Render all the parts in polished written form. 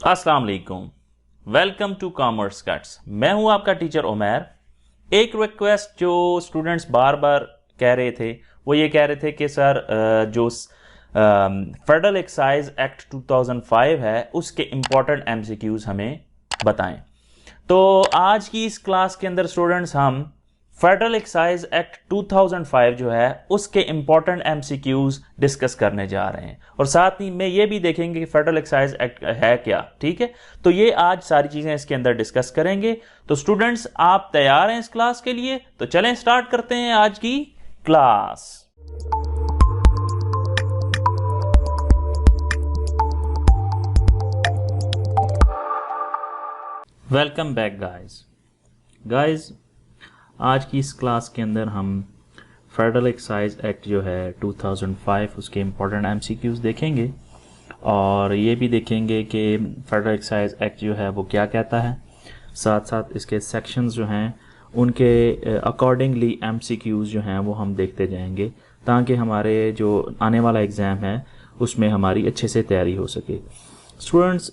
अस्सलाम वालेकुम। Welcome to commerce cuts. मैं हूं आपका टीचर उमैर। एक रिक्वेस्ट जो स्टूडेंट्स बार बार कह रहे थे वो ये कह रहे थे कि सर जो फेडरल एक्साइज एक्ट 2005 है उसके इम्पोर्टेंट एमसीक्यूज हमें बताएं। तो आज की इस क्लास के अंदर स्टूडेंट्स हम फेडरल एक्साइज एक्ट 2005 जो है उसके इंपॉर्टेंट एमसीक्यूज डिस्कस करने जा रहे हैं और साथ ही में ये भी देखेंगे कि फेडरल एक्साइज एक्ट है क्या। ठीक है, तो ये आज सारी चीजें इसके अंदर डिस्कस करेंगे। तो स्टूडेंट्स आप तैयार हैं इस क्लास के लिए? तो चलें स्टार्ट करते हैं आज की क्लास। Welcome back guys. आज की इस क्लास के अंदर हम फेडरल एक्साइज एक्ट जो है 2005 उसके इम्पोर्टेंट एमसीक्यूज देखेंगे और ये भी देखेंगे कि फेडरल एक्साइज एक्ट जो है वो क्या कहता है। साथ साथ इसके सेक्शंस जो हैं उनके अकॉर्डिंगली एमसीक्यूज जो हैं वो हम देखते जाएंगे ताकि हमारे जो आने वाला एग्ज़ाम है उसमें हमारी अच्छे से तैयारी हो सके। स्टूडेंट्स,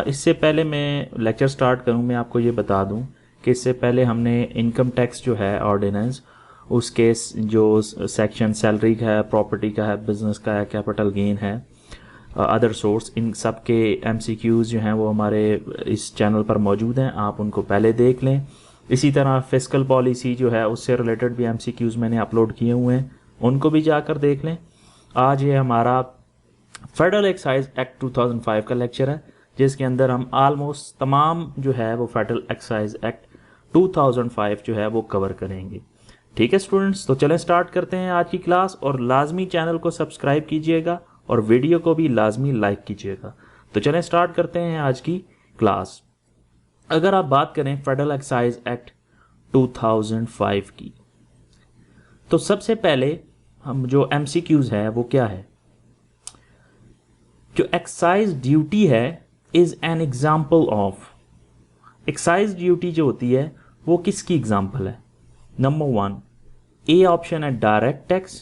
इससे पहले मैं लेक्चर स्टार्ट करूं मैं आपको ये बता दूं कि इससे पहले हमने इनकम टैक्स जो है ऑर्डिनेंस उसके जो सेक्शन सैलरी का है, प्रॉपर्टी का है, बिजनेस का है, कैपिटल गेन है, अदर सोर्स, इन सब के एमसीक्यूज जो हैं वो हमारे इस चैनल पर मौजूद हैं, आप उनको पहले देख लें। इसी तरह फिस्कल पॉलिसी जो है उससे रिलेटेड भी एमसीक्यूज मैंने अपलोड किए हुए हैं, उनको भी जाकर देख लें। आज ये हमारा फेडरल एक्साइज एक्ट 2005 का लेक्चर है जिसके अंदर हम ऑलमोस्ट तमाम जो है वो फेडरल एक्साइज एक्ट 2005 जो है वो कवर करेंगे। ठीक है स्टूडेंट्स, तो चलें स्टार्ट करते हैं आज की क्लास और लाजमी चैनल को सब्सक्राइब कीजिएगा और वीडियो को भी लाजमी लाइक कीजिएगा। तो चलें स्टार्ट करते हैं आज की क्लास। अगर आप बात करें फेडरल एक्साइज एक्ट 2005 की तो सबसे पहले हम जो एमसीक्यूज है वो क्या है। जो एक्साइज ड्यूटी है is an example of, excise duty जो होती है वो किसकी एग्जाम्पल है? नंबर 1 ए ऑप्शन है direct tax,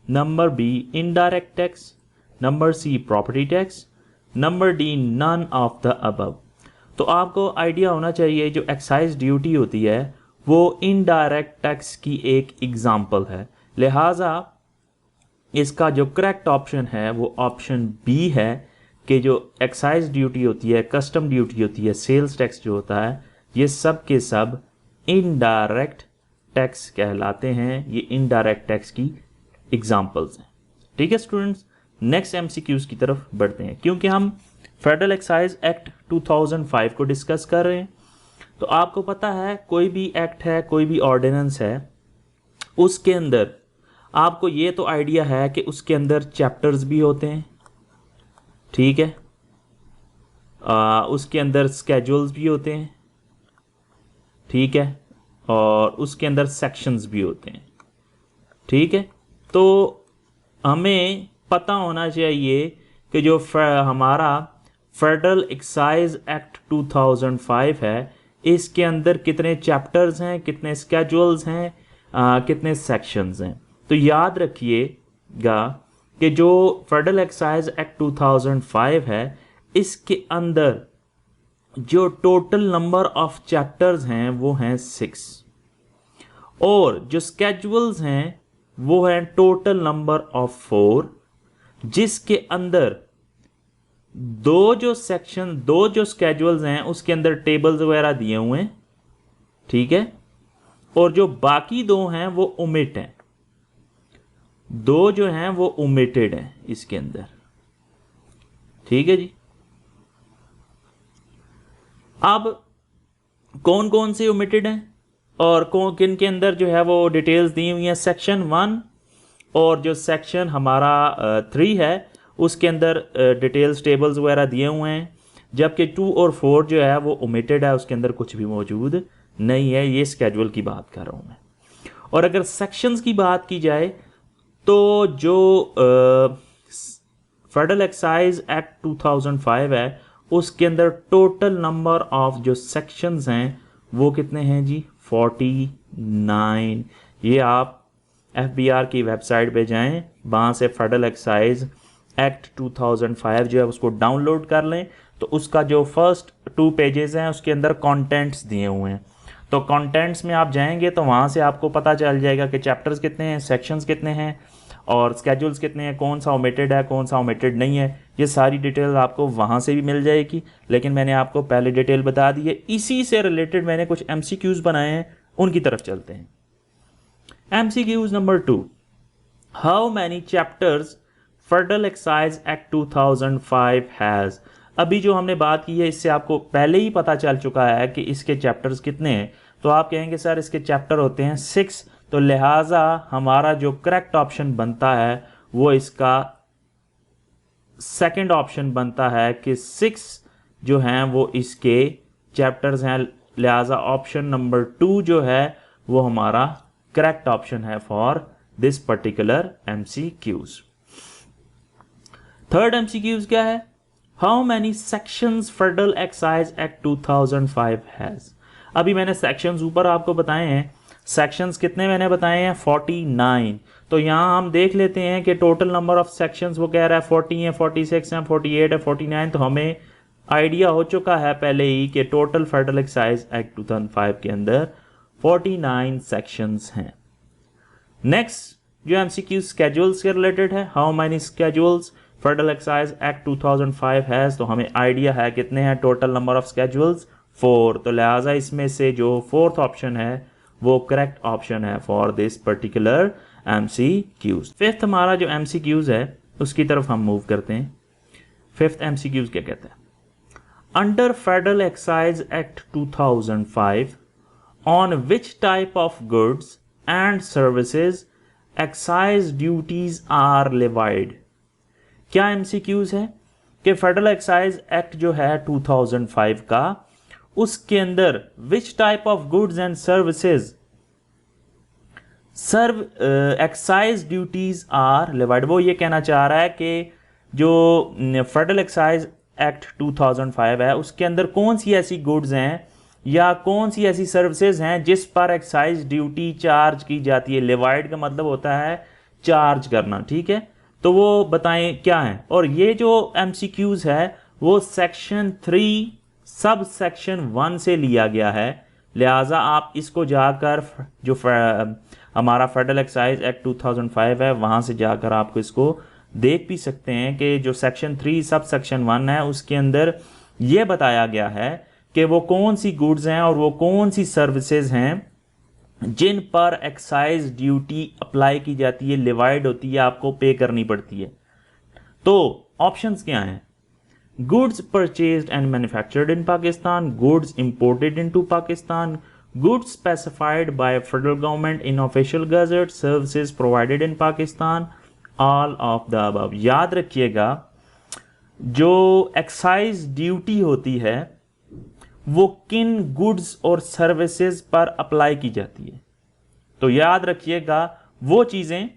number B indirect tax, number C property tax, number D none of the above. तो आपको आइडिया होना चाहिए जो एक्साइज ड्यूटी होती है वो इनडायरेक्ट टैक्स की एक एग्जाम्पल है, लिहाजा इसका जो करेक्ट ऑप्शन है वो ऑप्शन बी है कि जो एक्साइज ड्यूटी होती है, कस्टम ड्यूटी होती है, सेल्स टैक्स जो होता है, ये सब के सब इनडायरेक्ट टैक्स कहलाते हैं। ये इनडायरेक्ट टैक्स की एग्जांपल्स हैं। ठीक है स्टूडेंट्स, नेक्स्ट एमसीक्यूज की तरफ बढ़ते हैं। क्योंकि हम फेडरल एक्साइज एक्ट 2005 को डिस्कस कर रहे हैं तो आपको पता है कोई भी एक्ट है, कोई भी ऑर्डिनेंस है, उसके अंदर आपको ये तो आइडिया है कि उसके अंदर चैप्टर्स भी होते हैं। ठीक है, उसके अंदर स्केड्यूल्स भी होते हैं। ठीक है, और उसके अंदर सेक्शंस भी होते हैं। ठीक है, तो हमें पता होना चाहिए कि जो हमारा फेडरल एक्साइज एक्ट 2005 है इसके अंदर कितने चैप्टर्स हैं, कितने स्केड्यूल्स हैं, कितने सेक्शंस हैं। तो याद रखिएगा कि जो फेडरल एक्साइज एक्ट 2005 है इसके अंदर जो टोटल नंबर ऑफ चैप्टर्स हैं वो हैं 6 और जो स्केड्यूल्स हैं वो हैं टोटल नंबर ऑफ 4, जिसके अंदर दो जो स्केड्यूल्स हैं उसके अंदर टेबल्स वगैरह दिए हुए हैं। ठीक है, और जो बाकी दो हैं वो ओमिट हैं, दो जो हैं वो ओमिटेड हैं इसके अंदर। ठीक है जी, अब कौन कौन से ओमिटेड हैं और किन के अंदर जो है वो डिटेल्स दी हुई हैं। सेक्शन 1 और जो सेक्शन हमारा 3 है उसके अंदर डिटेल्स टेबल्स वगैरह दिए हुए हैं, जबकि 2 और 4 जो है वो ओमिटेड है, उसके अंदर कुछ भी मौजूद नहीं है। ये स्केड्यूल की बात कर रहा हूँ मैं। और अगर सेक्शंस की बात की जाए तो जो फेडरल एक्साइज एक्ट 2005 है उसके अंदर टोटल नंबर ऑफ जो सेक्शंस हैं वो कितने हैं जी? 49। ये आप FBR की वेबसाइट पे जाएं, वहाँ से फेडरल एक्साइज एक्ट 2005 जो है उसको डाउनलोड कर लें तो उसका जो फर्स्ट 2 पेजेस हैं उसके अंदर कंटेंट्स दिए हुए हैं। तो कंटेंट्स में आप जाएंगे तो वहाँ से आपको पता चल जाएगा कि चैप्टर्स कितने हैं, सेक्शंस कितने हैं और स्केड्यूल्स कितने हैं, कौन सा ओमिटेड है, कौन सा ओमिटेड नहीं है। ये सारी डिटेल आपको वहाँ से भी मिल जाएगी, लेकिन मैंने आपको पहले डिटेल बता दी है। इसी से रिलेटेड मैंने कुछ MCQs बनाए हैं, उनकी तरफ चलते हैं। MCQs number 2, how many chapters federal excise act 2005 has. अभी जो हमने बात की है इससे आपको पहले ही पता चल चुका है कि इसके चैप्टर्स कितने हैं। तो आप कहेंगे सर इसके चैप्टर होते हैं 6, तो लिहाजा हमारा जो करेक्ट ऑप्शन बनता है वो इसका सेकंड ऑप्शन बनता है कि 6 जो हैं वो इसके चैप्टर्स हैं। लिहाजा ऑप्शन नंबर 2 जो है वो हमारा करेक्ट ऑप्शन है for this particular MCQs। Third MCQs क्या है? How many sections federal excise act 2005 has. अभी मैंने सेक्शंस ऊपर आपको बताए हैं, सेक्शंस कितने मैंने बताए हैं? 49। तो यहाँ हम देख लेते हैं कि टोटल नंबर ऑफ सेक्शंस वो कह रहा है 40 है, 46 है, 48 है, 49। तो हमें आइडिया हो चुका है पहले ही कि टोटल फेडरल एक्साइज एक्ट 2005 के अंदर 49 सेक्शंस हैं। नेक्स्ट जो MCQ स्केड्यूल्स के रिलेटेड है, how many schedules federal excise act 2005 has. तो हमें आइडिया है कितने हैं टोटल नंबर ऑफ स्केड्यूल्स, 4। तो लिहाजा इसमें से जो फोर्थ ऑप्शन है वो करेक्ट ऑप्शन है for this particular MCQs। Fifth हमारा जो MCQs है उसकी तरफ हम मूव करते हैं। फिफ्थ MCQs क्या कहते हैं? Under federal excise act 2005 on which type of goods and services excise duties are levied. क्या MCQs है कि फेडरल एक्साइज एक्ट जो है 2005 का, उसके अंदर which type of goods and services excise duties are levied. वो ये कहना चाह रहा है कि जो फेडरल एक्साइज एक्ट 2005 है उसके अंदर कौन सी ऐसी गुड्स हैं या कौन सी ऐसी सर्विसेज हैं जिस पर एक्साइज ड्यूटी चार्ज की जाती है। लेवाइड का मतलब होता है चार्ज करना, ठीक है। तो वो बताएं क्या है। और ये जो MCQs है वो सेक्शन 3 सब सेक्शन 1 से लिया गया है। लिहाजा आप इसको जाकर जो हमारा फेडरल एक्साइज एक्ट 2005 है वहाँ से जाकर आपको इसको देख भी सकते हैं कि जो सेक्शन 3 सब सेक्शन 1 है उसके अंदर ये बताया गया है कि वो कौन सी गुड्स हैं और वो कौन सी सर्विसेज हैं जिन पर एक्साइज ड्यूटी अप्लाई की जाती है, लिवाइड होती है, आपको पे करनी पड़ती है। तो ऑप्शंस क्या हैं? Goods purchased and manufactured in Pakistan, goods imported into Pakistan, goods specified by federal government in official gazette, services provided in Pakistan, all of the above. याद रखिएगा जो एक्साइज ड्यूटी होती है वो किन गुड्स और सर्विसेज पर अप्लाई की जाती है। तो याद रखिएगा वो चीज़ें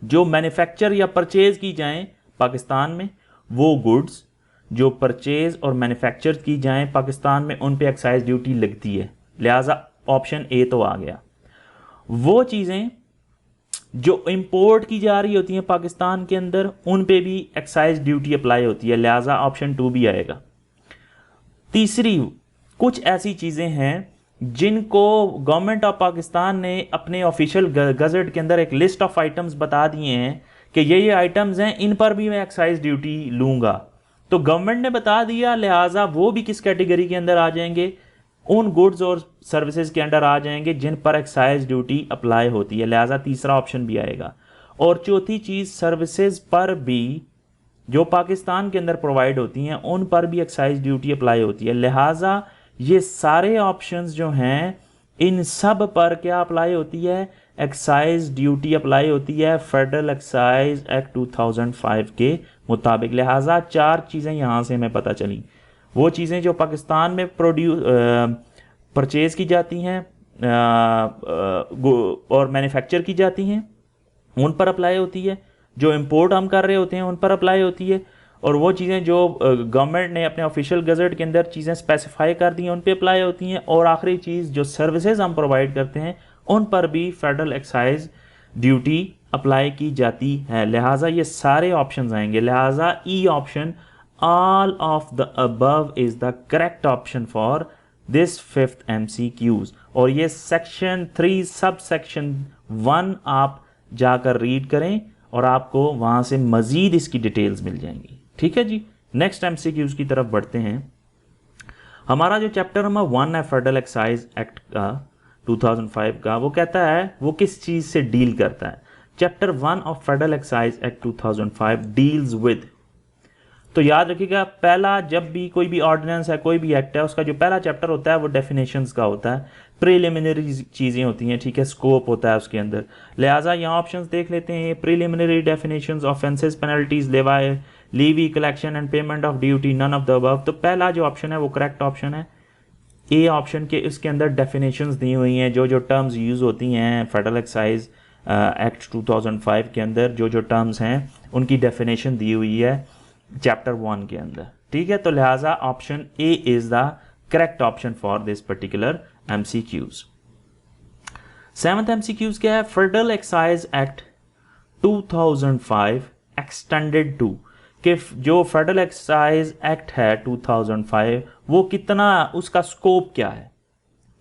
जो मैन्युफैक्चर या परचेज की जाएं पाकिस्तान में, वो गुड्स जो परचेज और मैन्युफैक्चर की जाएं पाकिस्तान में उन पे एक्साइज ड्यूटी लगती है। लिहाजा ऑप्शन ए तो आ गया। वो चीज़ें जो इंपोर्ट की जा रही होती हैं पाकिस्तान के अंदर उन पे भी एक्साइज ड्यूटी अप्लाई होती है। लिहाजा ऑप्शन 2 भी आएगा। तीसरी, कुछ ऐसी चीज़ें हैं जिनको गवर्नमेंट ऑफ पाकिस्तान ने अपने ऑफिशियल गजट के अंदर एक लिस्ट ऑफ आइटम्स बता दिए हैं कि ये आइटम्स हैं, इन पर भी मैं एक्साइज ड्यूटी लूँगा। तो गवर्नमेंट ने बता दिया, लिहाजा वो भी किस कैटेगरी के अंदर आ जाएंगे? उन गुड्स और सर्विसेज के अंदर आ जाएंगे जिन पर एक्साइज ड्यूटी अप्लाई होती है। लिहाजा तीसरा ऑप्शन भी आएगा। और चौथी चीज़, सर्विसेज पर भी जो पाकिस्तान के अंदर प्रोवाइड होती हैं उन पर भी एक्साइज ड्यूटी अप्लाई होती है। लिहाजा ये सारे ऑप्शंस जो हैं इन सब पर क्या अप्लाई होती है? एक्साइज ड्यूटी अप्लाई होती है फेडरल एक्साइज एक्ट 2005 के मुताबिक। लिहाजा 4 चीज़ें यहाँ से हमें पता चली। वो चीज़ें जो पाकिस्तान में परचेज की जाती हैं और मैन्युफैक्चर की जाती हैं उन पर अप्लाई होती है, जो इंपोर्ट हम कर रहे होते हैं उन पर अप्लाई होती है, और वो चीज़ें जो गवर्नमेंट ने अपने ऑफिशियल गजट के अंदर चीज़ें स्पेसिफाई कर दी हैं उन पे अप्लाई होती हैं, और आखिरी चीज़ जो सर्विसेज हम प्रोवाइड करते हैं उन पर भी फेडरल एक्साइज ड्यूटी अप्लाई की जाती है। लिहाजा ये सारे ऑप्शंस आएंगे। लिहाजा E option all of the above is the correct option for this fifth MCQs। और ये सेक्शन 3 सब सेक्शन 1 आप जाकर रीड करें और आपको वहां से मजीद इसकी डिटेल्स मिल जाएंगी। ठीक है जी, नेक्स्ट MCQs की तरफ बढ़ते हैं। हमारा जो चैप्टर नंबर 1 है फेडरल एक्साइज एक्ट का 2005 का, वो कहता है वो किस चीज से डील करता है। Chapter 1 of federal excise act 2005 deals with, तो याद रखिएगा पहला, जब भी कोई भी ऑर्डिनेंस है, कोई भी एक्ट है, उसका जो पहला चैप्टर होता है वो डेफिनेशंस का होता है, प्रीलिमिनरी चीज़ें होती हैं। ठीक है, स्कोप होता है उसके अंदर। लिहाजा यहाँ ऑप्शंस देख लेते हैं। Preliminary definitions, offences, penalties, levy, levy, collection and payment of duty, none of the above. तो पहला जो ऑप्शन है वो करेक्ट ऑप्शन है। ए ऑप्शन के इसके अंदर डेफिनेशंस दी हुई हैं, जो जो टर्म्स यूज़ होती हैं फेडरल एक्साइज एक्ट 2005 के अंदर, जो जो टर्म्स हैं उनकी डेफिनेशन दी हुई है चैप्टर 1 के अंदर। ठीक है, तो लिहाजा option A is the correct option for this particular MCQs। 7th MCQs क्या है? Federal excise act 2005 extended to, कि जो फेडरल एक्साइज एक्ट है 2005 वो कितना, उसका स्कोप क्या है,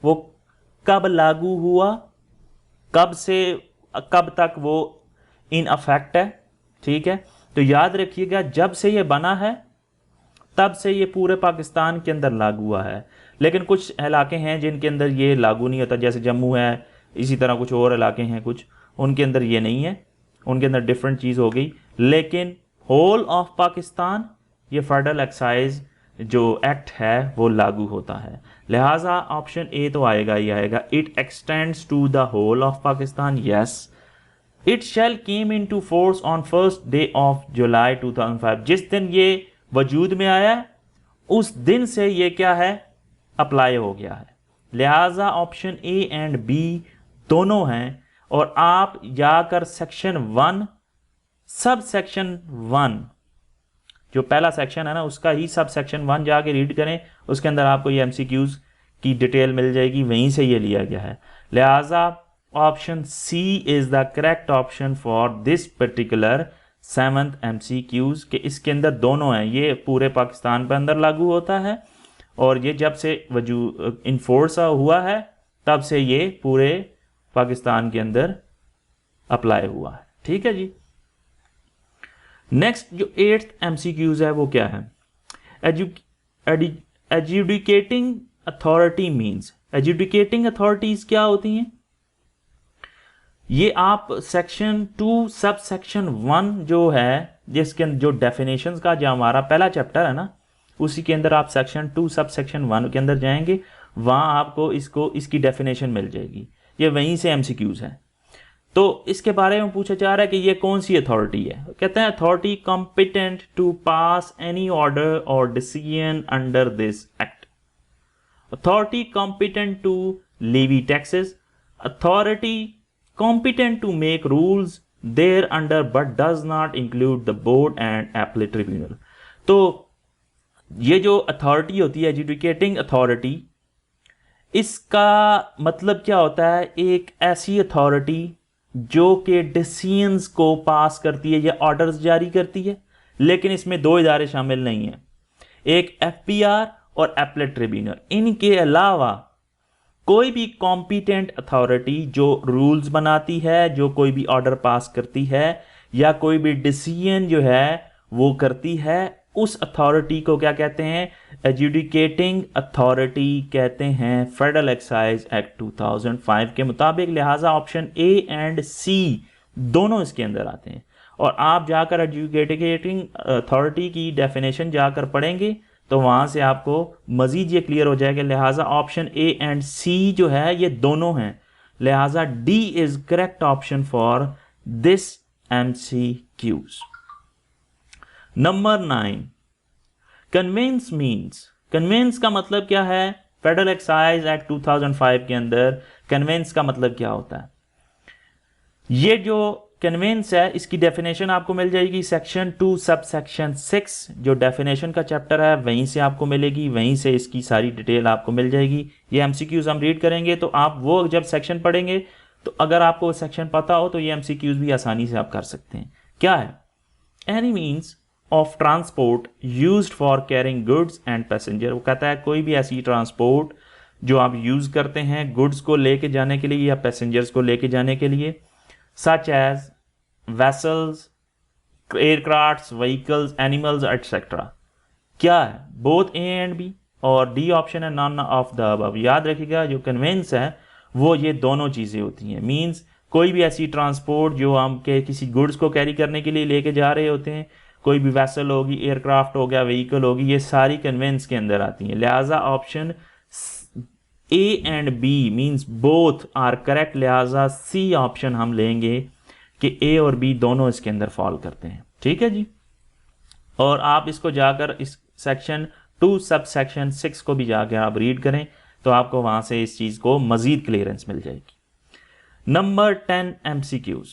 वो कब लागू हुआ, कब से कब तक वो इन अफेक्ट है। ठीक है, तो याद रखिएगा जब से ये बना है तब से ये पूरे पाकिस्तान के अंदर लागू हुआ है। लेकिन कुछ इलाके हैं जिनके अंदर ये लागू नहीं होता, जैसे जम्मू है, इसी तरह कुछ और इलाके हैं कुछ, उनके अंदर ये नहीं है, उनके अंदर डिफरेंट चीज़ हो गई। लेकिन होल ऑफ पाकिस्तान ये फेडरल एक्साइज जो एक्ट है वो लागू होता है। लिहाजा ऑप्शन ए तो आएगा ही आएगा। It extends to the whole of Pakistan, yes. It shall came into force on first day of July 2005, जिस दिन ये वजूद में आया उस दिन से ये क्या है, अप्लाई हो गया है। लिहाजा ऑप्शन ए एंड बी दोनों हैं। और आप जाकर सेक्शन 1 सब सेक्शन 1 जो पहला सेक्शन है ना उसका ही सब सेक्शन 1 जाके रीड करें, उसके अंदर आपको ये MCQs की डिटेल मिल जाएगी, वहीं से ये लिया गया है। लिहाजा option C is the correct option for this particular 7th MCQs के इसके अंदर दोनों हैं। ये पूरे पाकिस्तान पर अंदर लागू होता है और ये जब से वजूद इन्फोर्स हुआ है तब से ये पूरे पाकिस्तान के अंदर अप्लाई हुआ है। ठीक है जी, नेक्स्ट जो 8th MCQs है वो क्या है? एजुडिकेटिंग अथॉरिटी मीन्स, एजुडिकेटिंग अथॉरिटीज क्या होती हैं? ये आप सेक्शन 2 सब सेक्शन 1 जो है, जिसके जो डेफिनेशंस का जो हमारा पहला चैप्टर है ना, उसी के अंदर आप सेक्शन 2 सब सेक्शन 1 के अंदर जाएंगे, वहां आपको इसकी डेफिनेशन मिल जाएगी। ये वहीं से MCQs है। तो इसके बारे में पूछा जा रहा है कि ये कौन सी अथॉरिटी है। कहते हैं authority competent to pass any order और decision under this act, authority competent to levy taxes, authority competent to make rules there under but does not include the board and appellate tribunal। तो ये जो authority होती है एजुडिकेटिंग authority, इसका मतलब क्या होता है? एक ऐसी अथॉरिटी जो कि डिसीजंस को पास करती है या ऑर्डर्स जारी करती है, लेकिन इसमें 2 इदारे शामिल नहीं हैं, एक FPR और appellate ट्रिब्यूनल। इनके अलावा कोई भी कॉम्पिटेंट अथॉरिटी जो रूल्स बनाती है, जो कोई भी ऑर्डर पास करती है या कोई भी डिसीजन जो है वो करती है, उस अथॉरिटी को क्या कहते हैं? एजुडिकेटिंग अथॉरिटी कहते हैं फेडरल एक्साइज एक्ट 2005 के मुताबिक। लिहाजा ऑप्शन ए एंड सी दोनों इसके अंदर आते हैं। और आप जाकर एजुडिकेटिंग अथॉरिटी की डेफिनेशन जाकर पढ़ेंगे तो वहां से आपको मजीद ये क्लियर हो जाएगा। लिहाजा ऑप्शन ए एंड सी जो है ये दोनों हैं। लिहाजा D is correct option for this MCQs। Number 9, conveyance means. Conveyance का मतलब क्या है? फेडरल एक्साइज एक्ट 2005 के अंदर कन्वेंस का मतलब क्या होता है? ये जो कन्वेंस है इसकी डेफिनेशन आपको मिल जाएगी सेक्शन 2 सब सेक्शन 6, जो डेफिनेशन का चैप्टर है वहीं से आपको मिलेगी, वहीं से इसकी सारी डिटेल आपको मिल जाएगी। ये MCQs हम रीड करेंगे तो आप वो जब सेक्शन पढ़ेंगे तो अगर आपको सेक्शन पता हो तो ये MCQs भी आसानी से आप कर सकते हैं। क्या है? Any means of transport used for carrying goods and passenger. वो कहता है कोई भी ऐसी ट्रांसपोर्ट जो आप यूज करते हैं गुड्स को लेके जाने के लिए या पैसेंजर्स को लेके जाने के लिए, such as vessels, aircrafts, vehicles, animals etcetera. क्या है? बोथ ए एंड बी, और डी ऑप्शन है नॉन ऑफ द अबव। याद रखिएगा जो कन्वेंस है वो ये दोनों चीज़ें होती हैं। मींस कोई भी ऐसी ट्रांसपोर्ट जो हम के किसी गुड्स को कैरी करने के लिए लेके जा रहे होते हैं, कोई भी वेसल होगी, एयरक्राफ्ट हो गया, व्हीकल होगी, ये सारी कन्वेंस के अंदर आती हैं। लिहाजा option A and B means both are correct, लिहाजा सी ऑप्शन हम लेंगे कि ए और बी दोनों इसके अंदर फॉल करते हैं। ठीक है जी। और आप इसको जाकर इस सेक्शन 2 सब सेक्शन 6 को भी जाकर आप रीड करें तो आपको वहां से इस चीज को मजीद क्लियरेंस मिल जाएगी। Number 10 MCQs।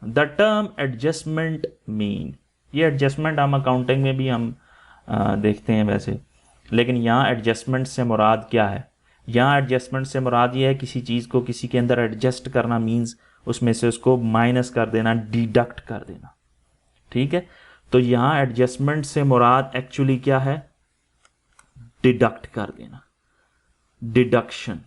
The term adjustment mean, ये एडजस्टमेंट हम अकाउंटिंग में भी हम देखते हैं वैसे, लेकिन यहाँ एडजस्टमेंट से मुराद क्या है? यहाँ एडजस्टमेंट से मुराद ये है किसी चीज़ को किसी के अंदर एडजस्ट करना, मीन्स उसमें से उसको माइनस कर देना, डिडक्ट कर देना। ठीक है, तो यहाँ एडजस्टमेंट से मुराद एक्चुअली क्या है? डिडक्ट कर देना, डिडक्शन।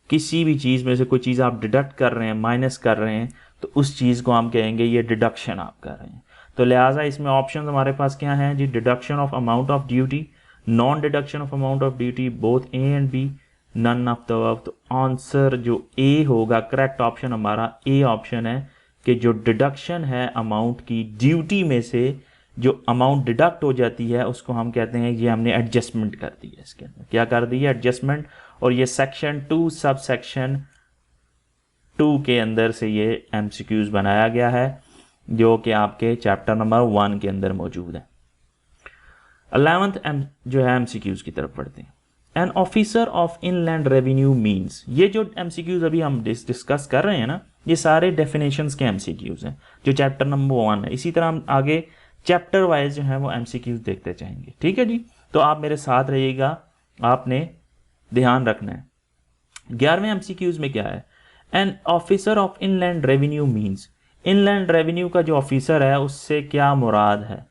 किसी भी चीज़ में से कोई चीज़ आप डिडक्ट कर रहे हैं, माइनस कर रहे हैं, तो उस चीज़ को हम कहेंगे ये डिडक्शन आप कर रहे हैं। तो लिहाजा इसमें ऑप्शन हमारे पास क्या हैं जी? Deduction of amount of duty, non deduction of amount of duty, both A and B, none of the above. तो आंसर जो ए होगा, करेक्ट ऑप्शन हमारा ए ऑप्शन है कि जो डिडक्शन है अमाउंट की ड्यूटी में से, जो अमाउंट डिडक्ट हो जाती है उसको हम कहते हैं ये हमने एडजस्टमेंट कर दी है। इसके अंदर क्या कर दी है? एडजस्टमेंट। और ये सेक्शन 2 सब सेक्शन 2 के अंदर से ये MCQs बनाया गया है जो कि आपके चैप्टर नंबर 1 के अंदर मौजूद है। 11th जो है MCQs की तरफ पढ़ते हैं। An officer of inland revenue means, ये जो MCQs अभी हम डिस्कस कर रहे हैं ना, ये सारे डेफिनेशंस के MCQs हैं जो चैप्टर नंबर 1 है। इसी तरह हम आगे चैप्टर वाइज जो है वो MCQs देखते जाएंगे। ठीक है जी, तो आप मेरे साथ रहिएगा, आपने ध्यान रखना है। 11वें MCQs में क्या है? An officer of inland revenue means, inland revenue का जो ऑफिसर है उससे क्या मुराद है?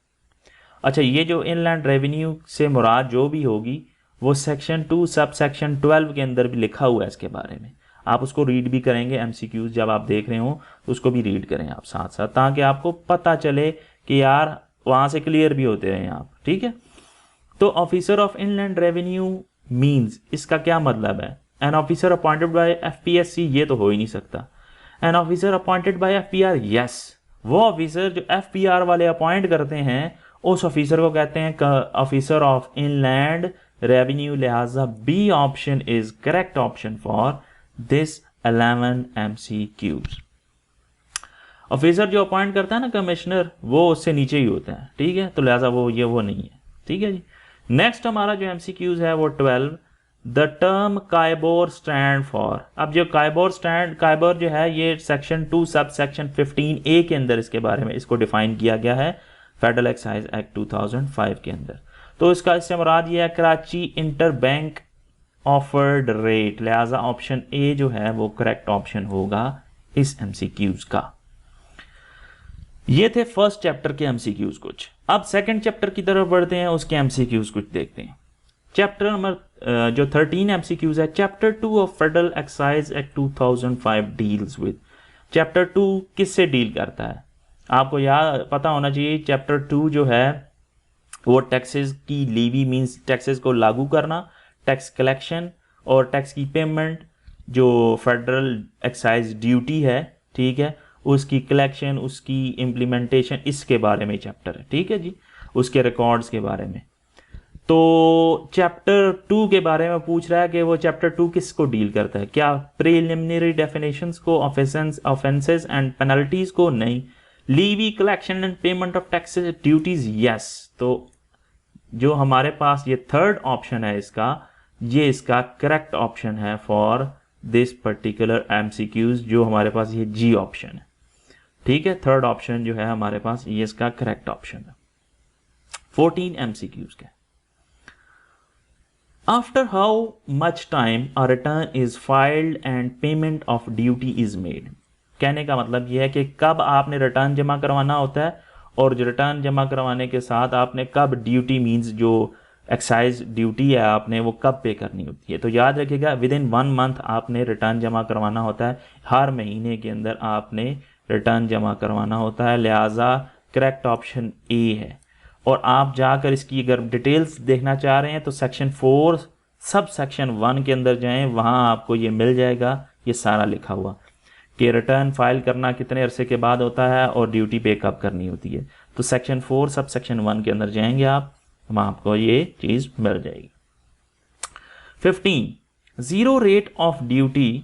अच्छा, ये जो इनलैंड रेवेन्यू से मुराद जो भी होगी वो सेक्शन 2 सब सेक्शन 12 के अंदर भी लिखा हुआ है इसके बारे में। आप उसको रीड भी करेंगे, MCQs जब आप देख रहे हो तो उसको भी रीड करें आप साथ साथ, ताकि आपको पता चले कि यार वहां से क्लियर भी होते रहें आप। ठीक है, तो officer of inland revenue means इसका क्या मतलब है? An officer appointed by FPSC, ये तो हो ही नहीं सकता। An officer appointed by FPR, yes, वो ऑफिसर जो FPR वाले अपॉइंट करते हैं उस ऑफिसर को कहते हैं ऑफिसर ऑफ इनलैंड रेवेन्यू। लिहाजा B option is correct option for this 11 MCQs। Officer जो अपॉइंट करता है ना, कमिश्नर, वो उससे नीचे ही होता है। ठीक है, तो लिहाजा वो नहीं है। ठीक है जी। नेक्स्ट हमारा जो MCQs है वो 12, द टर्म कायबोर स्टैंड फॉर। अब जो कायबोर जो है ये सेक्शन 2 सब सेक्शन 15A के अंदर इसके बारे में इसको डिफाइन किया गया है फेडरल एक्साइज एक्ट 2005 के अंदर। तो इसका इससे मुराद ये है Karachi inter bank offered rate. लिहाजा ऑप्शन ए जो है वो करेक्ट ऑप्शन होगा इस MCQs का। ये थे फर्स्ट चैप्टर के MCQs कुछ। अब सेकंड चैप्टर की तरफ बढ़ते हैं, उसके MCQs कुछ देखते हैं। चैप्टर नंबर जो 13 MCQs है, chapter 2 of federal excise act 2005 deals with. Chapter 2 किससे डील करता है? आपको याद पता होना चाहिए, चैप्टर 2 जो है वो टैक्सेस की लीवी मींस टैक्सेस को लागू करना, टैक्स कलेक्शन और टैक्स की पेमेंट, जो फेडरल एक्साइज ड्यूटी है, ठीक है, उसकी कलेक्शन, उसकी इम्प्लीमेंटेशन, इसके बारे में चैप्टर है। ठीक है जी, उसके रिकॉर्ड्स के बारे में। तो चैप्टर 2 के बारे में पूछ रहा है कि वो चैप्टर 2 किसको डील करता है? क्या प्रिलिमिनरी डेफिनेशंस को, ऑफेंसेस एंड पेनल्टीज को? नहीं। Levy, collection and payment of taxes, duties, yes. तो जो हमारे पास ये थर्ड ऑप्शन है इसका, ये इसका करेक्ट ऑप्शन है फॉर दिस पर्टिकुलर MCQs, जो हमारे पास ये जी ऑप्शन है। ठीक है, थर्ड ऑप्शन जो है हमारे पास ये इसका करेक्ट ऑप्शन है। 14 MCQs के। After how much time a return is filed and payment of duty is made. कहने का मतलब यह है कि कब आपने रिटर्न जमा करवाना होता है और रिटर्न जमा करवाने के साथ आपने कब ड्यूटी मींस जो एक्साइज ड्यूटी है आपने वो कब पे करनी होती है। तो याद रखिएगा विद इन 1 मंथ आपने रिटर्न जमा करवाना होता है, हर महीने के अंदर आपने रिटर्न जमा करवाना होता है, लिहाजा करेक्ट ऑप्शन ए है। और आप जाकर इसकी अगर डिटेल्स देखना चाह रहे हैं तो सेक्शन 4 सब सेक्शन 1 के अंदर जाएं, वहाँ आपको ये मिल जाएगा, ये सारा लिखा हुआ कि रिटर्न फाइल करना कितने अरसे के बाद होता है और ड्यूटी पे कब करनी होती है। तो सेक्शन 4 सब सेक्शन 1 के अंदर जाएंगे आप, वहाँ आपको ये चीज़ मिल जाएगी। 15 zero rate of duty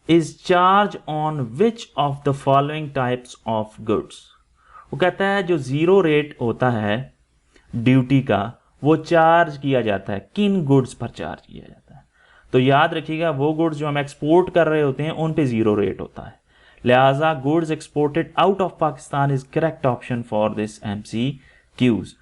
is charge on which of the following types of goods. वो कहता है जो जीरो रेट होता है ड्यूटी का वो चार्ज किया जाता है, किन गुड्स पर चार्ज किया जाता है। तो याद रखिएगा वो गुड्स जो हम एक्सपोर्ट कर रहे होते हैं उन पे जीरो रेट होता है, लिहाजा goods exported out of Pakistan is correct option for this MCQs।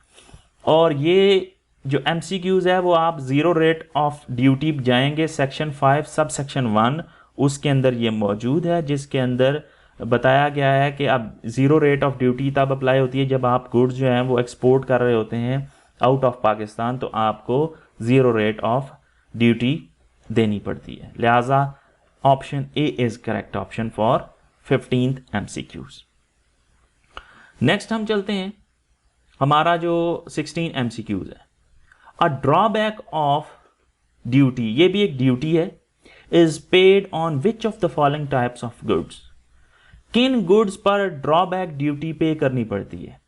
और ये जो MCQs है वो आप जीरो रेट ऑफ ड्यूटी जाएंगे सेक्शन 5 सब सेक्शन 1 उसके अंदर ये मौजूद है, जिसके अंदर बताया गया है कि अब जीरो रेट ऑफ ड्यूटी तब अप्लाई होती है जब आप गुड्स जो हैं वो एक्सपोर्ट कर रहे होते हैं आउट ऑफ पाकिस्तान, तो आपको जीरो रेट ऑफ ड्यूटी देनी पड़ती है, लिहाजा option A is correct option for 15th MCQs। Next हम चलते हैं, हमारा जो 16 MCQs है। अ ड्रॉबैक ऑफ ड्यूटी, ये भी एक ड्यूटी है, is paid on which of the following types of goods. किन गुड्स पर ड्रॉबैक ड्यूटी पे करनी पड़ती है।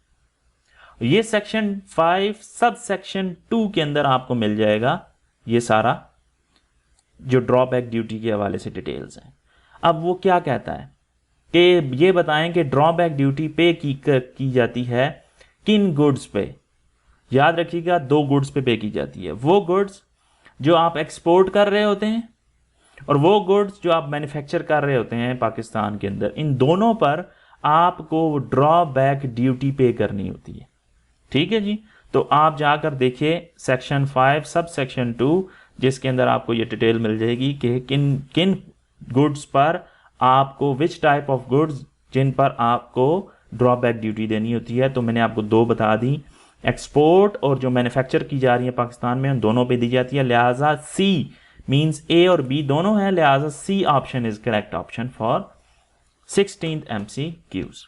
ये सेक्शन 5 सब सेक्शन 2 के अंदर आपको मिल जाएगा, ये सारा जो ड्रॉबैक ड्यूटी के हवाले से डिटेल्स हैं। अब वो क्या कहता है कि ये बताएं कि ड्रॉबैक ड्यूटी पे की जाती है किन गुड्स पे। याद रखिएगा 2 गुड्स पे की जाती है, वो गुड्स जो आप एक्सपोर्ट कर रहे होते हैं और वो गुड्स जो आप मैन्युफैक्चर कर रहे होते हैं पाकिस्तान के अंदर, इन दोनों पर आपको ड्रॉबैक ड्यूटी पे करनी होती है। ठीक है जी, तो आप जाकर देखिए सेक्शन 5 सब सेक्शन 2 जिसके अंदर आपको ये डिटेल मिल जाएगी कि किन किन गुड्स पर आपको विच टाइप ऑफ गुड्स जिन पर आपको ड्रॉबैक ड्यूटी देनी होती है। तो मैंने आपको 2 बता दी, एक्सपोर्ट और जो मैन्युफैक्चर की जा रही है पाकिस्तान में उन दोनों पे दी जाती है, लिहाजा सी मींस ए और बी दोनों है, लिहाजा C option is correct option for 16th MCQs।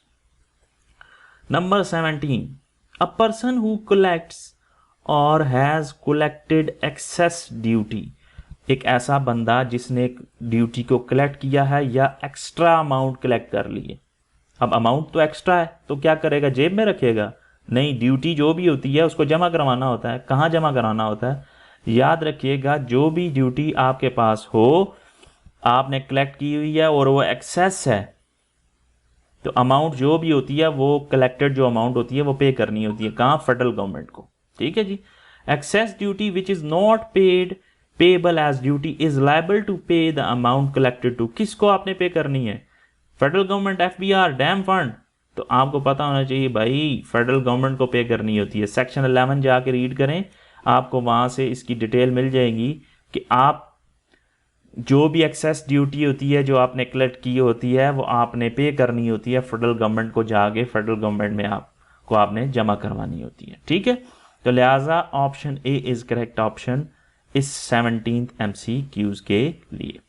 Number 17 a person who collects or has collected excess duty, एक ऐसा बंदा जिसने ड्यूटी को कलेक्ट किया है या एक्स्ट्रा अमाउंट कलेक्ट कर ली है। अब अमाउंट तो एक्स्ट्रा है तो क्या करेगा, जेब में रखेगा? नहीं, ड्यूटी जो भी होती है उसको जमा करवाना होता है। कहाँ जमा कराना होता है? याद रखिएगा जो भी ड्यूटी आपके पास हो, आपने कलेक्ट की हुई है और वो एक्सेस है, तो अमाउंट जो भी होती है वो कलेक्टेड जो अमाउंट होती है वो पे करनी होती है। कहाँ? फेडरल गवर्नमेंट को। ठीक है जी। Excise duty which is not paid payable as duty is liable to pay the amount collected to. किसको आपने पे करनी है? Federal government, FBR, dam fund. तो आपको पता होना चाहिए भाई फेडरल गवर्नमेंट को पे करनी होती है। सेक्शन 11 जाके रीड करें, आपको वहां से इसकी डिटेल मिल जाएगी कि आप जो भी एक्सेस ड्यूटी होती है जो आपने कलेक्ट की होती है वो आपने पे करनी होती है फेडरल गवर्नमेंट को, जाके फेडरल गवर्नमेंट में आपको आपने जमा करवानी होती है। ठीक है, तो लिहाजा option A is correct option इस 17th MCQs के लिए।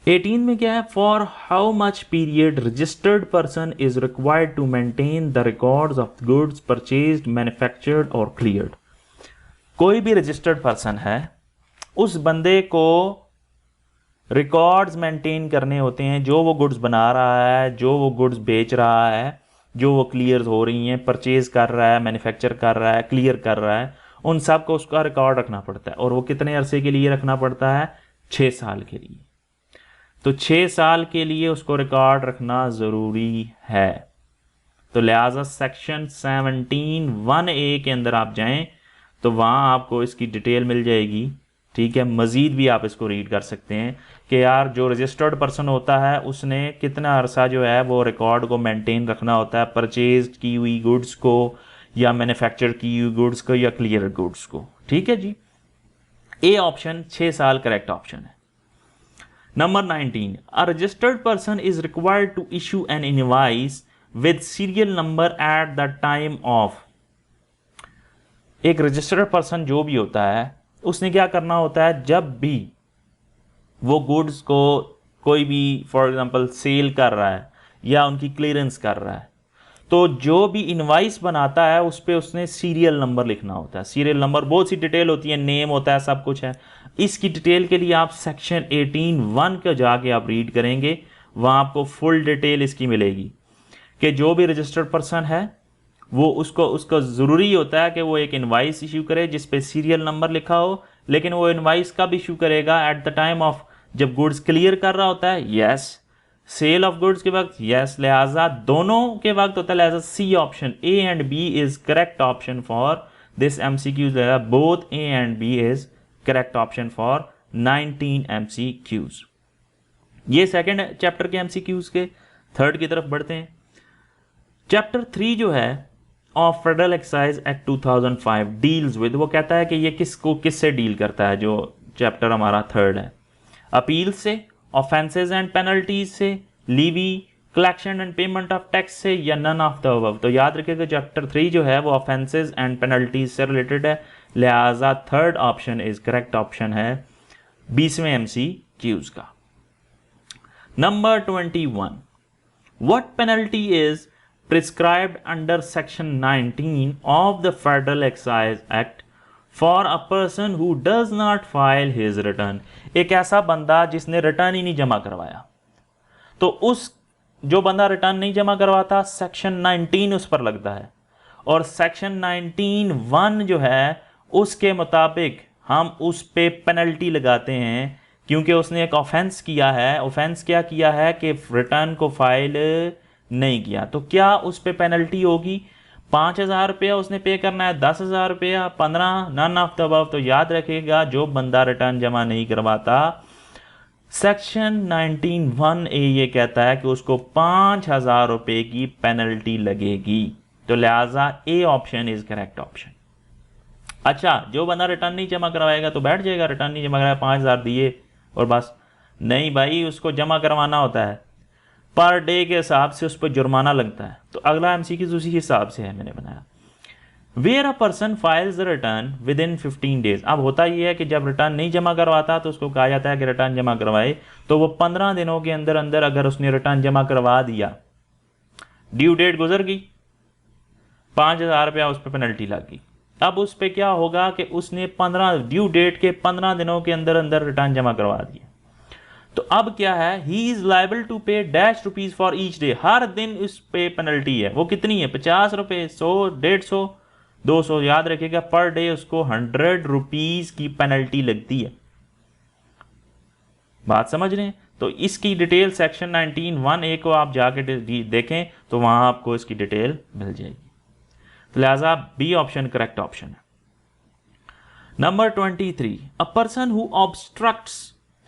18 में क्या है? For how much period registered person is required to maintain the records of goods purchased, manufactured और क्लियर्ड। कोई भी रजिस्टर्ड पर्सन है, उस बंदे को रिकॉर्ड्स मेंटेन करने होते हैं, जो वो गुड्स बना रहा है, जो वो गुड्स बेच रहा है, जो वो क्लियर हो रही हैं, परचेज कर रहा है, मैन्युफैक्चर कर रहा है, क्लियर कर रहा है, उन सब को उसका रिकॉर्ड रखना पड़ता है। और वो कितने अरसे के लिए रखना पड़ता है? 6 साल के लिए। तो 6 साल के लिए उसको रिकॉर्ड रखना ज़रूरी है। तो लिहाजा सेक्शन 17(1)(a) के अंदर आप जाएं तो वहाँ आपको इसकी डिटेल मिल जाएगी। ठीक है, मज़ीद भी आप इसको रीड कर सकते हैं कि यार जो रजिस्टर्ड पर्सन होता है उसने कितना अरसा जो है वो रिकॉर्ड को मेंटेन रखना होता है, परचेज की हुई गुड्स को या मैन्युफैक्चर की हुई गुड्स को या क्लियर गुड्स को। ठीक है जी, ए ऑप्शन 6 साल करेक्ट ऑप्शन है। Number 19 a registered person is required to issue an invoice with serial number at the time of. एक रजिस्टर्ड पर्सन जो भी होता है उसने क्या करना होता है, जब भी वो गुड्स को कोई भी फॉर एग्जांपल सेल कर रहा है या उनकी क्लियरेंस कर रहा है, तो जो भी इनवाइस बनाता है उस पर उसने सीरियल नंबर लिखना होता है। सीरियल नंबर बहुत सी डिटेल होती है, नेम होता है, सब कुछ है। इसकी डिटेल के लिए आप सेक्शन 18(1) को जाके आप रीड करेंगे, वहाँ आपको फुल डिटेल इसकी मिलेगी कि जो भी रजिस्टर्ड पर्सन है वो उसको ज़रूरी होता है कि वो एक इनवाइस इशू करे जिस पे सीरियल नंबर लिखा हो, लेकिन वो इनवाइस कब इशू करेगा, एट द टाइम ऑफ जब गुड्स क्लियर कर रहा होता है, यस। सेल ऑफ गुड्स के वक्त, यस। लिहाजा दोनों के वक्त होता है, लिहाजा C option A and B is correct option for this MCQs. Both A and B is correct option for 19 MCQs. ये सेकेंड चैप्टर के एमसीक्यूज के। थर्ड की तरफ बढ़ते हैं। चैप्टर 3 जो है of federal excise act 2005 deals with, वो कहता है कि ये किससे डील करता है। जो चैप्टर हमारा थर्ड है, अपील से, ऑफेंसेज एंड पेनल्टीज से, levy, collection and payment of tax से, या नन ऑफ द अबव। तो याद रखिएगा चैप्टर 3 जो है वो ऑफेंसेज एंड पेनल्टीज से रिलेटेड है, लिहाजा third option is correct option है 20वें एमसीक्यूज का। Number 21, what penalty is prescribed under section 19 of the Federal Excise Act for a person who does not file his return। एक ऐसा बंदा जिसने return ही नहीं जमा करवाया, तो उस जो बंदा रिटर्न नहीं जमा करवाता सेक्शन 19 उस पर लगता है, और सेक्शन 19(1) जो है उसके मुताबिक हम उस पे पेनल्टी लगाते हैं, क्योंकि उसने एक ऑफेंस किया है। ऑफेंस क्या किया है कि रिटर्न को फाइल नहीं किया। तो क्या उस पे पेनल्टी होगी? 5,000 रुपया उसने पे करना है, 10,000 रुपया, 15, नन ऑफ द अबव। तो याद रखिएगा जो बंदा रिटर्न जमा नहीं करवाता, सेक्शन 19(1)(a) ये कहता है कि उसको 5,000 रुपये की पेनल्टी लगेगी। तो लिहाजा A option is correct option. अच्छा, जो बंदा रिटर्न नहीं जमा करवाएगा तो बैठ जाएगा, रिटर्न नहीं जमा कराया, 5,000 दिए और बस। नहीं भाई, उसको जमा करवाना होता है, पर डे के हिसाब से उस पर जुर्माना लगता है। तो अगला एमसीक्यू उसी हिसाब से है, मैंने बनाया। Where a person files the return within 15 days. अब होता यह है कि जब रिटर्न नहीं जमा करवाता तो उसको कहा जाता है कि रिटर्न जमा करवाए, तो वो 15 दिनों के अंदर अंदर अगर उसने रिटर्न जमा करवा दिया, ड्यू डेट गुजर गई, 5,000 रुपया उस पर पेनल्टी लग गई। अब उस पर क्या होगा कि उसने 15 ड्यू डेट के 15 दिनों के अंदर अंदर रिटर्न जमा करवा दिया। तो अब क्या है, he is liable to pay dash rupees for each day. हर दिन उस पे पेनल्टी है। वो कितनी है? 50 रुपये, 100, 150, 200। याद रखिएगा पर डे उसको 100 रुपीज की पेनल्टी लगती है। बात समझ रहे हैं? तो इसकी डिटेल सेक्शन 19(1)(a) को आप जाके देखें तो वहां आपको इसकी डिटेल मिल जाएगी। तो लिहाजा बी ऑप्शन करेक्ट ऑप्शन है। Number 23, a person who obstructs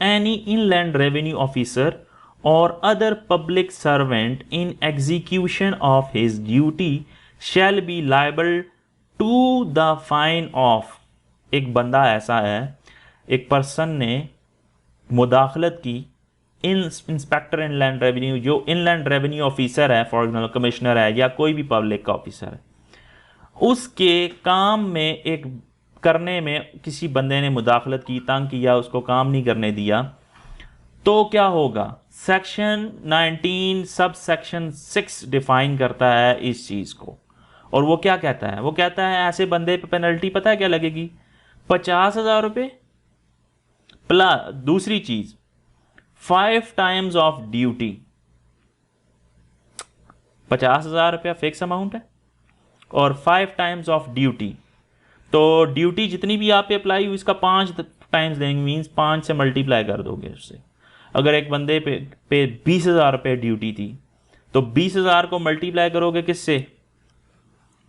any inland revenue officer or other public servant in execution of his duty shall be liable to the fine of। एक बंदा ऐसा है, एक पर्सन ने मुदाखलत की, इंस्पेक्टर इनलैंड रेवेन्यू, जो inland revenue officer है, for example commissioner है या कोई भी पब्लिक का ऑफिसर है, उसके काम में एक करने में किसी बंदे ने मुदाखलत की, तंग किया, उसको काम नहीं करने दिया, तो क्या होगा? सेक्शन 19 सब सेक्शन 6 डिफाइन करता है इस चीज को। और वो क्या कहता है? वो कहता है ऐसे बंदे पे पेनल्टी पता है क्या लगेगी? 50,000 रुपये प्लस दूसरी चीज 5 टाइम्स ऑफ ड्यूटी। 50,000 रुपया फिक्स अमाउंट है और 5 टाइम्स ऑफ ड्यूटी। तो ड्यूटी जितनी भी आप पे अप्लाई हुई इसका 5 टाइम्स देंगे, मीन्स 5 से मल्टीप्लाई कर दोगे उससे। अगर एक बंदे पे 20,000 रुपये ड्यूटी थी तो 20,000 को मल्टीप्लाई करोगे किससे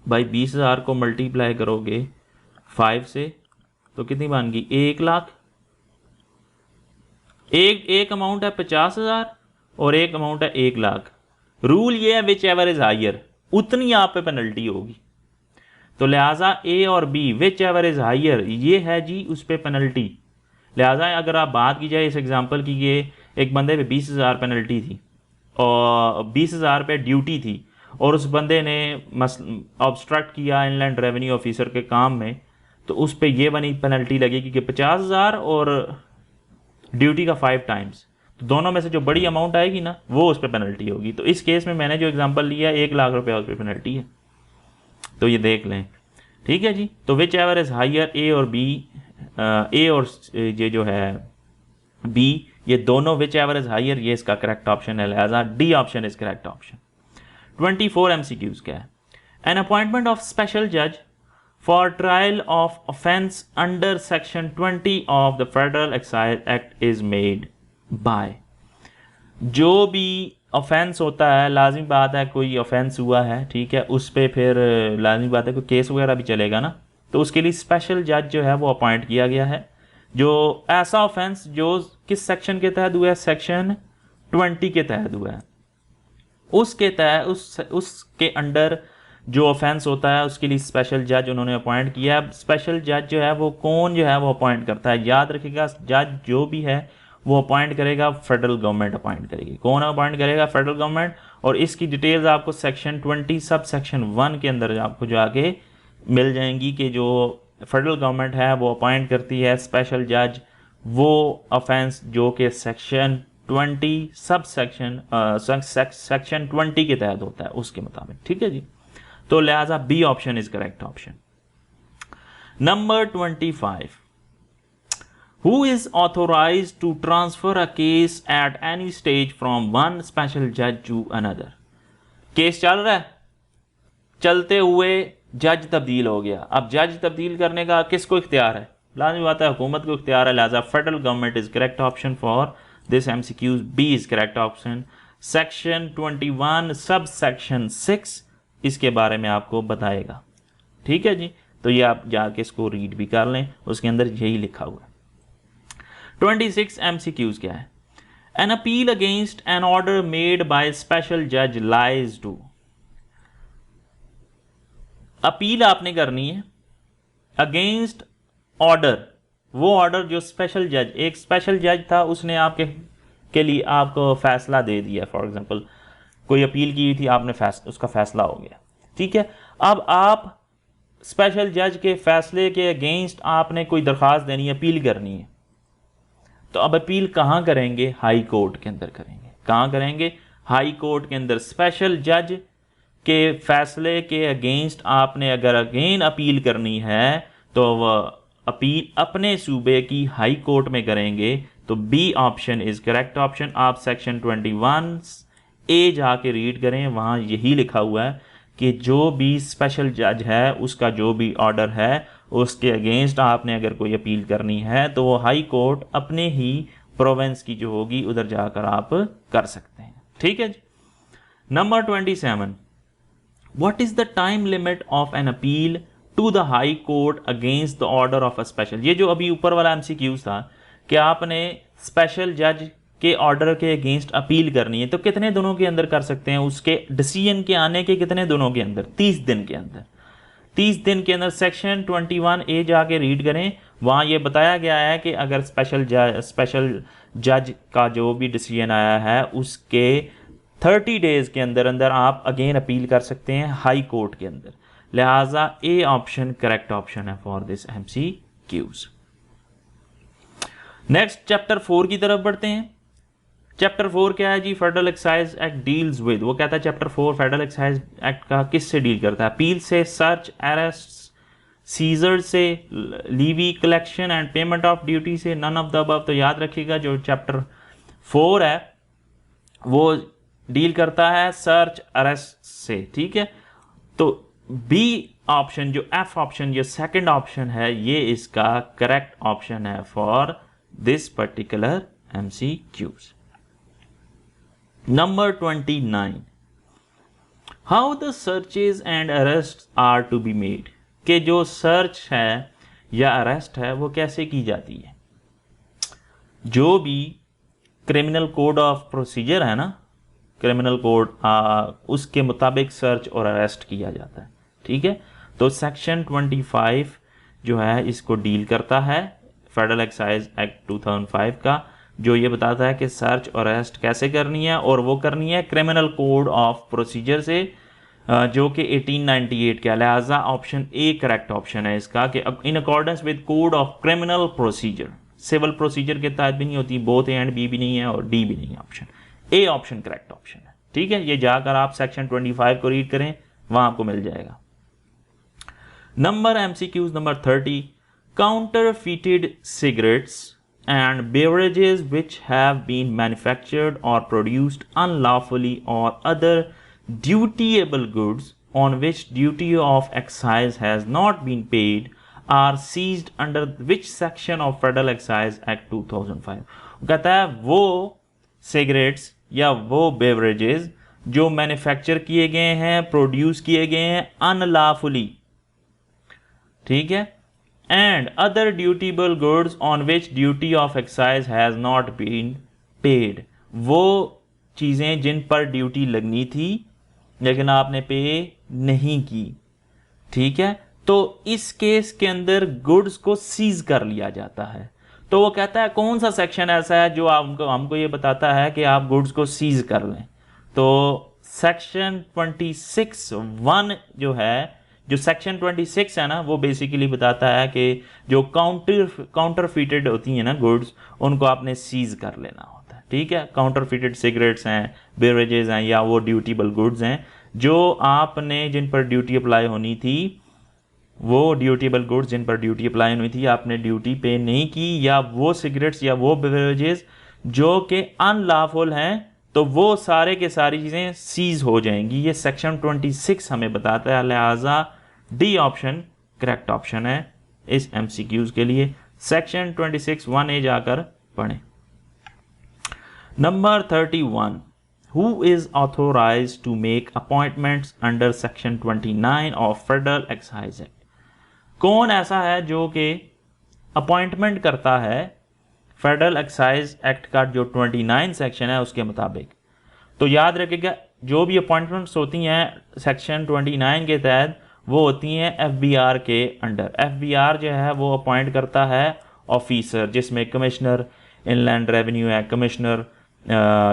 भाई? 20,000 को मल्टीप्लाई करोगे 5 से तो कितनी बन गई? 1 लाख। एक अमाउंट है 50,000 और एक अमाउंट है 1 लाख। रूल ये है विच एवर इज हायर, उतनी आप पे पेनल्टी होगी। तो लिहाजा ए और B whichever is higher, ये है जी उस पर पेनल्टी। लिहाजा अगर आप बात की जाए इस एग्जांपल की, ये एक बंदे पे 20,000 पेनल्टी थी और 20,000 पे ड्यूटी थी और उस बंदे ने ऑब्स्ट्रक्ट किया इनलैंड रेवेन्यू ऑफिसर के काम में, तो उस पर यह बनी पेनल्टी लगेगी कि 50,000 और ड्यूटी का 5 टाइम्स, तो दोनों में से जो बड़ी अमाउंट आएगी ना वो उस पर पेनल्टी होगी। तो इस केस में मैंने जो एग्जांपल लिया 1,00,000 रुपया उस पर पेनल्टी है, तो ये देख लें। ठीक है जी। तो विच एवर इज हायर, ए और बी, ए और ये जो है बी, ये दोनों विच एवर इज हायर, ये इसका करेक्ट ऑप्शन है, लिहाजा D option is correct option. 24 MCQs क्या है? एन अपॉइंटमेंट ऑफ स्पेशल जज for trial of offence under section 20 of the federal excise act is made by. जो भी ऑफेंस होता है, लाजमी बात है कोई ऑफेंस हुआ है, ठीक है, उस पर फिर लाजमी बात है कोई केस वगैरह भी चलेगा ना, तो उसके लिए स्पेशल जज जो है वो अपॉइंट किया गया है। जो ऐसा ऑफेंस जो किस सेक्शन के तहत हुआ है? सेक्शन 20 के तहत हुआ है। उसके तहत उसके अंडर जो ऑफेंस होता है उसके लिए स्पेशल जज उन्होंने अपॉइंट किया। स्पेशल जज जो है वो कौन जो है वो अपॉइंट करता है? याद रखिएगा, जज जो भी है वो अपॉइंट करेगा, फेडरल गवर्नमेंट अपॉइंट करेगी। कौन अपॉइंट करेगा? Federal government. और इसकी डिटेल्स आपको सेक्शन 20 सब सेक्शन 1 के अंदर आपको जाके मिल जाएंगी कि जो फेडरल गवर्नमेंट है वो अपॉइंट करती है स्पेशल जज, वो ऑफेंस जो कि सेक्शन 20 सब सेक्शन सेक्शन 20 के तहत होता है उसके मुताबिक। ठीक है जी। तो लिहाजा B option is correct option. Number 25, who is authorized to transfer a case at any stage from one special judge to another? Case चल रहा है, चलते हुए जज तब्दील हो गया। अब जज तब्दील करने का किसको इख्तियार है? लाजमी बात है हुकूमत को इख्तियार है, लिहाजा federal government is correct option for this MCQs। B is correct option. Section 21 sub section 6 इसके बारे में आपको बताएगा। ठीक है जी। तो ये आप जाके इसको रीड भी कर लें, उसके अंदर यही लिखा हुआ है। 26 MCQs क्या है? An appeal against an order made by special जज लाइज टू। अपील आपने करनी है अगेंस्ट ऑर्डर, वो ऑर्डर जो स्पेशल जज, एक स्पेशल जज था उसने आपके के लिए आपको फैसला दे दिया। फॉर एग्जांपल कोई अपील की थी, आपने उसका फैसला हो गया। ठीक है। अब आप स्पेशल जज के फैसले के अगेंस्ट आपने कोई दरख्वास्त देनी है, अपील करनी है, तो अब अपील कहाँ करेंगे? हाई कोर्ट के अंदर करेंगे। कहाँ करेंगे? हाई कोर्ट के अंदर। स्पेशल जज के फैसले के अगेंस्ट आपने अगर अगेन अपील करनी है तो वह अपील अपने सूबे की हाई कोर्ट में करेंगे। तो B option is correct option. आप सेक्शन 21A जाके रीड करें, वहाँ यही लिखा हुआ है कि जो भी स्पेशल जज है उसका जो भी ऑर्डर है उसके अगेंस्ट आपने अगर कोई अपील करनी है तो वो हाई कोर्ट अपने ही प्रोविंस की जो होगी उधर जाकर आप कर सकते हैं। ठीक है जी। Number 27, what is the time limit of an appeal to the high court against the order of a special? ये जो अभी ऊपर वाला MCQ था कि आपने स्पेशल जज के ऑर्डर के अगेंस्ट अपील करनी है, तो कितने दिनों के अंदर कर सकते हैं? उसके डिसीजन के आने के कितने दिनों के अंदर? 30 दिन के अंदर। 30 दिन के अंदर सेक्शन 21A जाके रीड करें, वहाँ ये बताया गया है कि अगर स्पेशल जज का जो भी डिसीजन आया है उसके 30 डेज के अंदर अंदर आप अगेन अपील कर सकते हैं हाई कोर्ट के अंदर। लिहाजा ए ऑप्शन करेक्ट ऑप्शन है for this MCQs। Next chapter 4 की तरफ बढ़ते हैं। चैप्टर 4 क्या है जी? Federal excise act deals with, वो कहता है चैप्टर 4 फेडरल एक्साइज एक्ट का किससे डील करता है? अपील से, सर्च, अरेस्ट, सीजर से, levy, collection and payment of duty से, नन ऑफ द अबव। तो याद रखिएगा जो चैप्टर 4 है वो डील करता है सर्च, अरेस्ट से। ठीक है। तो बी ऑप्शन जो F ऑप्शन जो सेकंड ऑप्शन है ये इसका करेक्ट ऑप्शन है for this particular MCQs। Number 29, how the searches and arrests are to be made? कि जो सर्च है या अरेस्ट है वो कैसे की जाती है? जो भी क्रिमिनल कोड ऑफ प्रोसीजर है ना, क्रिमिनल कोड उसके मुताबिक सर्च और अरेस्ट किया जाता है। ठीक है। तो सेक्शन 25 जो है इसको डील करता है, फेडरल एक्साइज एक्ट 2005 का, जो ये बताता है कि सर्च और अरेस्ट कैसे करनी है, और वो करनी है क्रिमिनल कोड ऑफ प्रोसीजर से। जो कि 1898 का, लिहाजा ऑप्शन ए करेक्ट ऑप्शन है इसका कि in accordance with code of criminal procedure, civil procedure के तहत भी नहीं होती, बोथ ए एंड बी भी नहीं है और डी भी नहीं है, option A option correct option है। ठीक है, ये जाकर आप सेक्शन 25 को रीड करें, वहां आपको मिल जाएगा। Number MCQs number 30, counterfeited cigarettes and beverages which have been manufactured or produced unlawfully or other dutiable goods on which duty of excise has not been paid are seized under which section of Federal Excise Act 2005। कहता है वो cigarettes या वो beverages जो manufacture किए गए हैं, produce किए गए हैं अनलॉफुली, ठीक है, and other dutiable goods on which duty of excise has not been paid, वो चीजें जिन पर ड्यूटी लगनी थी लेकिन आपने पे नहीं की। ठीक है, तो इस केस के अंदर गुड्स को सीज कर लिया जाता है। तो वो कहता है कौन सा सेक्शन ऐसा है जो आपको हमको ये बताता है कि आप गुड्स को सीज कर लें। तो सेक्शन 26(1) जो है, जो सेक्शन 26 है ना, वो बेसिकली बताता है कि जो काउंटरफिटेड होती हैं ना गुड्स, उनको आपने सीज कर लेना होता है। ठीक है, काउंटरफिटेड सिगरेट्स हैं, बेवरेजेस हैं, या वो ड्यूटीबल गुड्स हैं जो आपने, जिन पर ड्यूटी अप्लाई होनी थी, वो ड्यूटीबल गुड्स जिन पर ड्यूटी अप्लाई हुई थी, आपने ड्यूटी पे नहीं की, या वो सिगरेट्स या वो बेवरेजेस जो कि अनलॉफुल हैं, तो वो सारे के सारी चीज़ें सीज हो जाएंगी। ये सेक्शन 26 हमें बताता है, लिहाजा डी ऑप्शन करेक्ट ऑप्शन है इस MCQs के लिए। सेक्शन 26(1)(a) जाकर पढ़ें। Number 31, who is authorise to make appointments under section 29 of federal excise act. कौन ऐसा है जो कि अपॉइंटमेंट करता है फेडरल एक्साइज एक्ट का जो 29 सेक्शन है उसके मुताबिक। तो याद रखिएगा, जो भी अपॉइंटमेंट्स होती हैं सेक्शन 29 के तहत, वो होती हैं FBR के अंडर। FBR जो है वो अपॉइंट करता है ऑफिसर, जिसमें कमिश्नर इनलैंड रेवेन्यू है, commissioner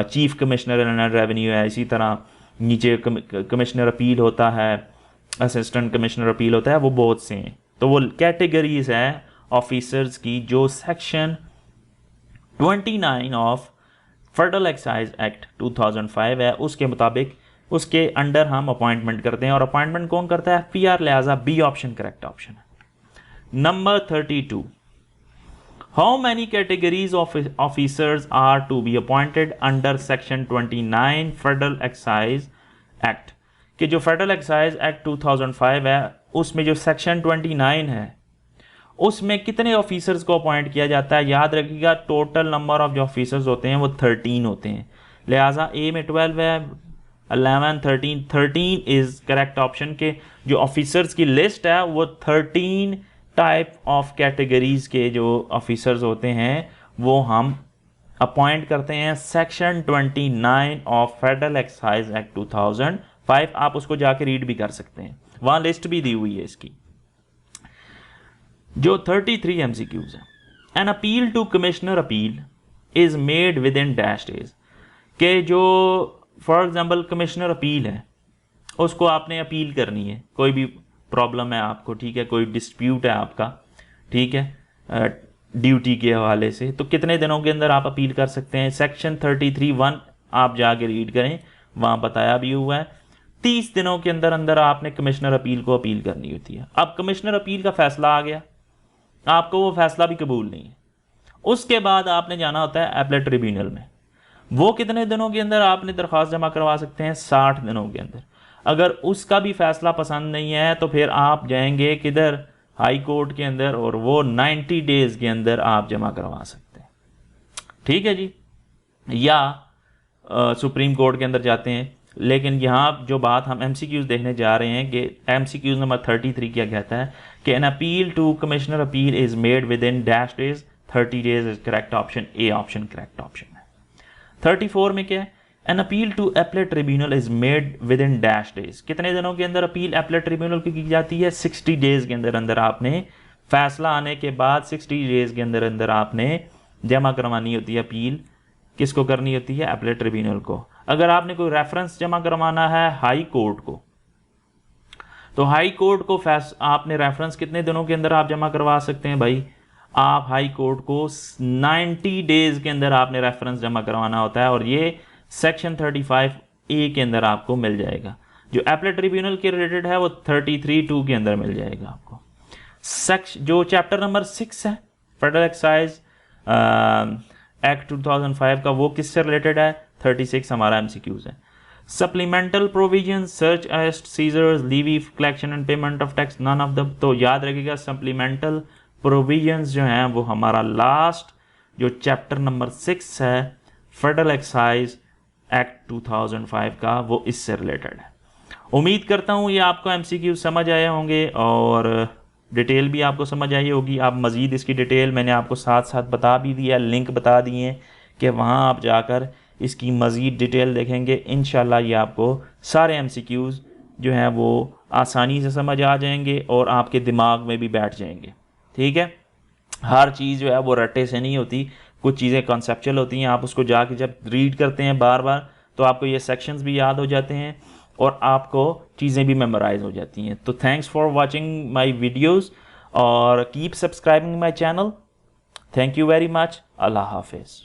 chief commissioner inland revenue है, इसी तरह नीचे कमिश्नर अपील होता है, असिस्टेंट कमिश्नर अपील होता है, वो बहुत से हैं। तो वो कैटेगरीज हैं ऑफिसर्स की जो section 29 of federal excise act 2005 है, उसके मुताबिक उसके अंडर हम अपॉइंटमेंट करते हैं। और अपॉइंटमेंट कौन करता है? FBR, लिहाजा बी ऑप्शन करेक्ट ऑप्शन है। Number 32, how many categories of officers are to be appointed under section 29 federal excise act. कि जो फेडरल एक्साइज एक्ट 2005 है उसमें जो सेक्शन 29 है उसमें कितने ऑफिसर्स को अपॉइंट किया जाता है? याद रखिएगा, टोटल नंबर ऑफ जो ऑफिसर्स होते हैं वो 13 होते हैं, लिहाजा ए में 12 है, 11, 13 इज करेक्ट ऑप्शन। के जो ऑफिसर्स की लिस्ट है वो 13 टाइप ऑफ कैटेगरीज के जो ऑफिसर्स होते हैं वो हम अपॉइंट करते हैं section 29 of federal excise act 2005। आप उसको जाके रीड भी कर सकते हैं, वहां लिस्ट भी दी हुई है इसकी। जो 33 MCQs है, an appeal to commissioner appeal is made within dash days. के जो फॉर एग्जाम्पल कमिश्नर अपील है उसको आपने अपील करनी है, कोई भी प्रॉब्लम है आपको, ठीक है, कोई डिस्प्यूट है आपका, ठीक है, ड्यूटी के हवाले से, तो कितने दिनों के अंदर आप अपील कर सकते हैं? सेक्शन 33(1) आप जाके रीड करें, वहां बताया भी हुआ है 30 दिनों के अंदर अंदर आपने कमिश्नर अपील को अपील करनी होती है। अब कमिश्नर अपील का फैसला आ गया, आपको वो फैसला भी कबूल नहीं है, उसके बाद आपने जाना होता है एपलेट ट्रिब्यूनल में। वो कितने दिनों के अंदर आपने दरख्वास्त जमा करवा सकते हैं? 60 दिनों के अंदर। अगर उसका भी फैसला पसंद नहीं है तो फिर आप जाएंगे किधर? हाई कोर्ट के अंदर, और वो 90 डेज के अंदर आप जमा करवा सकते हैं, ठीक है जी, या सुप्रीम कोर्ट के अंदर जाते हैं। लेकिन यहाँ जो बात हम MCQs देखने जा रहे हैं कि MCQs नंबर 33 क्या कहता है कि an appeal to commissioner appeal is made within dash days, 30 days is correct option, A option correct option है। 34 में क्या है? An appeal to appellate tribunal is made within dash days. कितने दिनों के अंदर अपील एपलेट ट्रिब्यूनल की जाती है? 60 डेज के अंदर अंदर आपने फैसला आने के बाद 60 डेज के अंदर अंदर आपने जमा करवानी होती है अपील। किसको करनी होती है? एपलेट ट्रिब्यूनल को। अगर आपने कोई रेफरेंस जमा करवाना है हाई कोर्ट को, तो हाई कोर्ट को आपने रेफरेंस कितने दिनों के अंदर आप जमा करवा सकते हैं भाई? आप हाई कोर्ट को 90 डेज के अंदर आपने रेफरेंस जमा करवाना होता है, और ये सेक्शन 35A के अंदर आपको मिल जाएगा। जो एपलेट ट्रिब्यूनल के रिलेटेड है वो 33(2) के अंदर मिल जाएगा आपको। जो चैप्टर नंबर 6 है फेडरल एक्साइज एक्ट 2005 का, वो किससे रिलेटेड है? 36 हमारा एमसीक्यूज है। Supplemental provision, search, arrest, seizures, levy, collection and payment of tax, none of the. तो याद रखिएगा सप्लीमेंटल प्रोविजंस जो हैं वो हमारा लास्ट जो चैप्टर नंबर 6 है फेडरल एक्साइज एक्ट 2005 का, वो इससे रिलेटेड है। उम्मीद करता हूँ ये आपको एमसीक्यू समझ आए होंगे और डिटेल भी आपको समझ आई होगी। आप मज़ीद इसकी डिटेल मैंने आपको साथ साथ बता भी दिया, लिंक बता दिए हैं कि वहाँ आप जाकर इसकी मज़ीद डिटेल देखेंगे। इंशाल्लाह ये आपको सारे एमसीक्यूज़ जो हैं वो आसानी से समझ आ जाएंगे और आपके दिमाग में भी बैठ जाएंगे। ठीक है, हर चीज़ जो है वो रट्टे से नहीं होती, कुछ चीज़ें कॉन्सेप्चुअल होती हैं। आप उसको जाके जब रीड करते हैं बार बार तो आपको ये सेक्शंस भी याद हो जाते हैं और आपको चीज़ें भी मेमोराइज हो जाती हैं। तो thanks for watching my videos और keep subscribing my channel. Thank you very much. अल्लाह हाफिज़।